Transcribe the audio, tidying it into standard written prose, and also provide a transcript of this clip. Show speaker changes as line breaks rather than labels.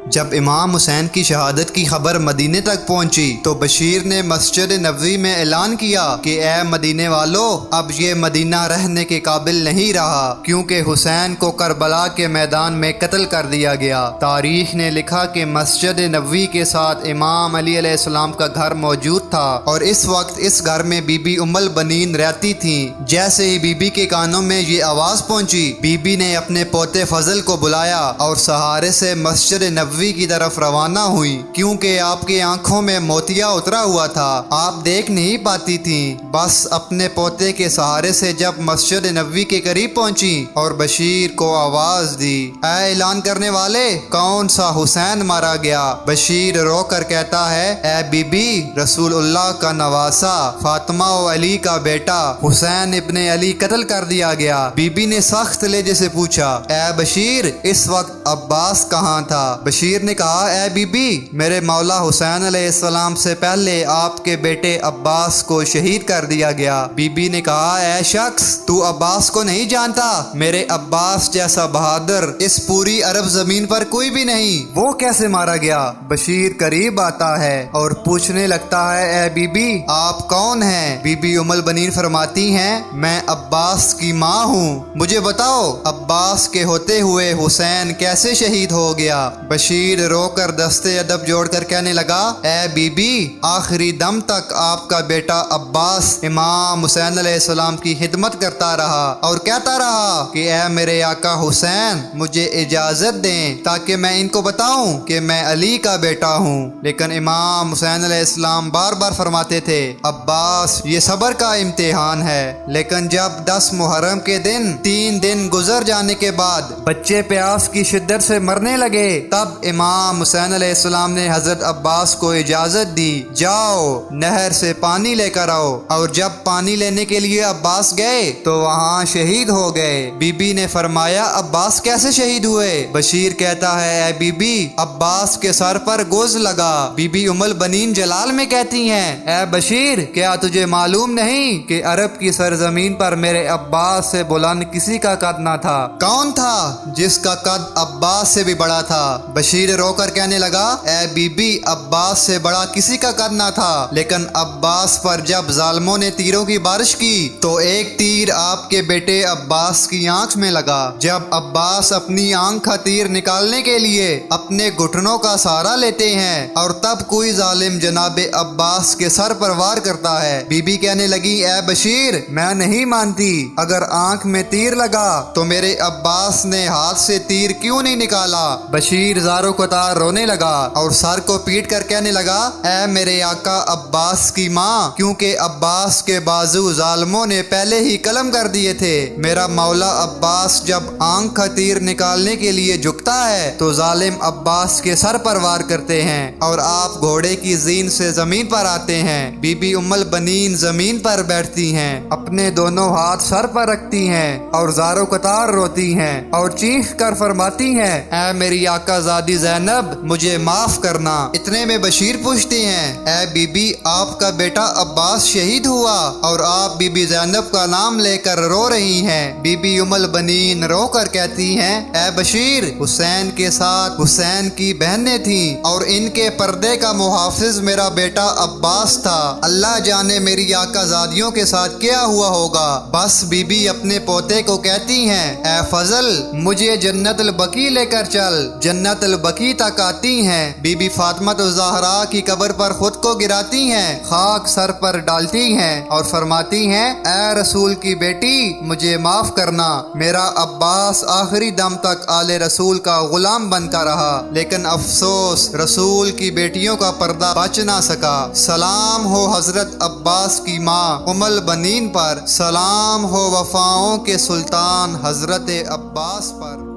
جب امام حسین کی شہادت کی خبر مدینے تک پہنچی تو بشیر نے مسجد نبوی میں اعلان کیا کہ اے مدینے والو، اب یہ مدینہ رہنے کے قابل نہیں رہا، کیونکہ حسین کو کربلا کے میدان میں قتل کر دیا گیا۔ تاریخ نے لکھا کہ مسجد نبوی کے ساتھ امام علی علیہ السلام کا گھر موجود تھا، اور اس وقت اس گھر میں بی بی ام البنین رہتی تھیں۔ جیسے ہی بی بی کے کانوں میں یہ آواز پہنچی، بی بی نے اپنے پوتے فضل کو بلایا اور سہارے سے مسجد نبوی کی طرف روانہ ہوئی، کیونکہ آپ کی آنکھوں میں موتیا اترا ہوا تھا، آپ دیکھ نہیں پاتی تھیں۔ بس اپنے پوتے کے سہارے سے جب مسجد نبوی کے قریب پہنچی اور بشیر کو آواز دی، اے اعلان کرنے والے، کون سا حسین مارا گیا؟ بشیر رو کر کہتا ہے، اے بی بی، رسول اللہ کا نواسا، فاطمہ و علی کا بیٹا حسین ابن علی قتل کر دیا گیا۔ بی بی نے سخت لہجے سے پوچھا، اے بشیر، اس وقت عباس کہاں تھا؟ بشیر نے کہا، اے بی بی، میرے مولا حسین علیہ السلام سے پہلے آپ کے بیٹے عباس کو شہید کر دیا گیا۔ بی بی نے کہا، اے شخص، تو عباس کو نہیں جانتا؟ میرے عباس جیسا بہادر اس پوری عرب زمین پر کوئی بھی نہیں، وہ کیسے مارا گیا؟ بشیر قریب آتا ہے اور پوچھنے لگتا ہے، اے بی بی، آپ کون ہیں؟ بی بی ام البنین فرماتی ہیں، میں عباس کی ماں ہوں، مجھے بتاؤ عباس کے ہوتے ہوئے حسین کیسے شہید ہو گیا؟ بشیر رو کر دستے ادب جوڑ کر کہنے لگا، اے بی بی، آخری دم تک آپ کا بیٹا عباس امام حسین علیہ السلام کی خدمت کرتا رہا اور کہتا رہا کہ اے میرے آقا حسین، مجھے اجازت دیں تاکہ میں ان کو بتاؤں کہ میں علی کا بیٹا ہوں۔ لیکن امام حسین علیہ السلام بار بار فرماتے تھے، عباس، یہ صبر کا امتحان ہے۔ لیکن جب 10 محرم کے دن 3 دن گزر جانے کے بعد بچے پیاس کی شدت سے مرنے لگے، تب امام حسین علیہ السلام نے حضرت عباس کو اجازت دی، جاؤ نہر سے پانی لے کر آؤ، اور جب پانی لینے کے لیے عباس گئے تو وہاں شہید ہو گئے۔ بی بی نے فرمایا، عباس کیسے شہید ہوئے؟ بشیر کہتا ہے، اے بی بی، عباس کے سر پر گوز لگا۔ بی بی ام البنین جلال میں کہتی ہیں، اے بشیر، کیا تجھے معلوم نہیں کہ عرب کی سرزمین پر میرے عباس سے بلند کسی کا قد نہ تھا؟ کون تھا جس کا قد عباس سے بھی بڑا تھا؟ بشیر رو کر کہنے لگا، اے بی بی، عباس سے بڑا کسی کا قد نہ تھا، لیکن عباس پر جب ظالموں نے تیروں کی بارش کی تو ایک تیر آپ کے بیٹے عباس کی آنکھ میں لگا۔ جب عباس اپنی آنکھ کا تیر نکالنے کے لیے اپنے گھٹنوں کا سہارا لیتے ہیں اور تب کوئی ظالم جناب عباس کے سر پر وار کرتا ہے۔ بی بی کہنے لگی، اے بشیر، میں نہیں مانتی، اگر آنکھ میں تیر لگا تو میرے عباس نے ہاتھ سے تیر کیوں نہیں نکالا؟ بشیر زاروں قطار رونے لگا اور سر کو پیٹ کر کہنے لگا، اے میرے آقا عباس کی ماں، کیونکہ عباس کے بازو ظالموں نے پہلے ہی قلم کر دیے تھے۔ میرا مولا عباس جب آنکھ کا تیر نکالنے کے لیے جھکتا ہے تو ظالم عباس کے سر پر وار کرتے ہیں اور آپ گھوڑے کی زین سے زمین پر آتے ہیں۔ بی بی ام البنین زمین پر بیٹھتی ہیں، اپنے دونوں ہاتھ سر پر رکھتی ہیں اور زاروں قطار روتی ہیں اور چیخ کر فرماتی ہیں، اے میری آقا زادی زینب، مجھے معاف کرنا۔ اتنے میں بشیر پوچھتے ہیں، اے بی بی، آپ کا بیٹا عباس شہید ہوا اور آپ بی بی زینب کا نام لے کر رو رہی ہیں۔ بی بی ام البنین رو کر کہتی ہیں، اے بشیر، حسین کے ساتھ حسین کی بہنیں تھیں اور ان کے پردے کا محافظ میرا بیٹا عباس تھا، اللہ جانے میری آقا زادیوں کے ساتھ کیا ہوا ہوگا۔ بس بی بی اپنے پوتے کو کہتی ہیں، اے فضل، مجھے جنت البقیع لے کر چل۔ جنت البقیع تک آتی ہیں، بی بی فاطمہ الزہرا کی قبر پر خود کو گراتی ہیں، خاک سر پر ڈالتی ہیں اور فرماتی ہیں، اے رسول کی بیٹی، مجھے معاف کرنا، میرا عباس آخری دم تک آل رسول کا غلام بن کر رہا، لیکن افسوس رسول کی بیٹیوں کا پردہ بچ نہ سکا۔ سلام ہو حضرت عباس کی ماں ام البنین پر، سلام ہو وفاؤں کے سلطان حضرت عباس پر۔